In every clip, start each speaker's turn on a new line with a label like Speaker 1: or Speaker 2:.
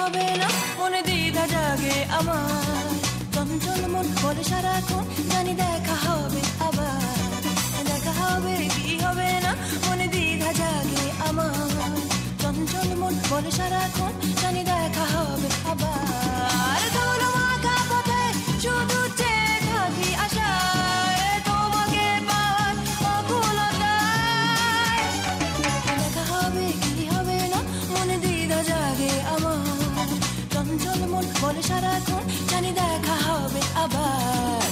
Speaker 1: হবে না মনে দ্বিধা জাগে আমার চঞ্চল মন বলে সারাক্ষণ জানি দেখা হবে আবার দেখা হবে কি হবে না মনে দ্বিধা জাগে আমার চঞ্চল মন বলে সারাক্ষণ জানি দেখা হবে আবার ধুলো মাখা পথে শুধু চেয়ে থাকি আশায় তোমাকে পাওয়ার আকুলতায় দেখা হবে কি হবে না মনে দ্বিধা জাগে আমার চঞ্চল মন বলে সারাক্ষণ জানি দেখা হবে আবার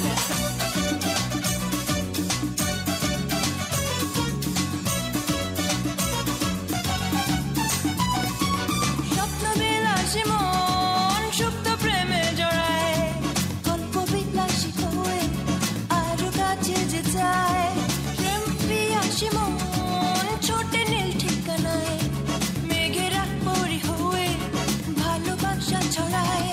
Speaker 1: স্বপ্ন বিলাসী মন সুপ্ত প্রেমে জড়ায় গল্প বিলাসী হয়ে আরো কাছে যে চায় প্রেম প্রিয়াসী মন ছোটে নীল ঠিকানায় মেঘের পরি হয়ে ভালোবাসা ছড়ায়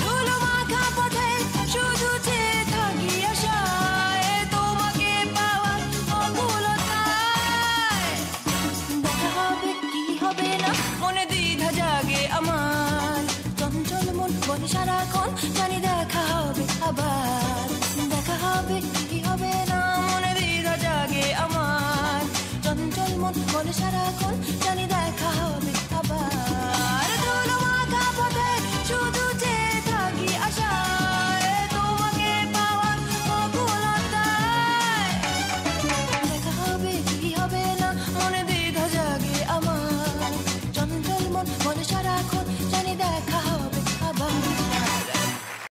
Speaker 1: ধুলো মাখা পথে শুধু চেয়ে থাকি আশায় তোমাকে পাওয়ার আকুলতায় দেখা হবে কি হবে না মনে দ্বিধা জাগে আমার চঞ্চল মন বলে সারাক্ষণ জানি দেখা হবে আবার দেখা হবে কি হবে না মনে দ্বিধা জাগে আমার চঞ্চল মন বলে সারাক্ষণ জানি দেখা হবে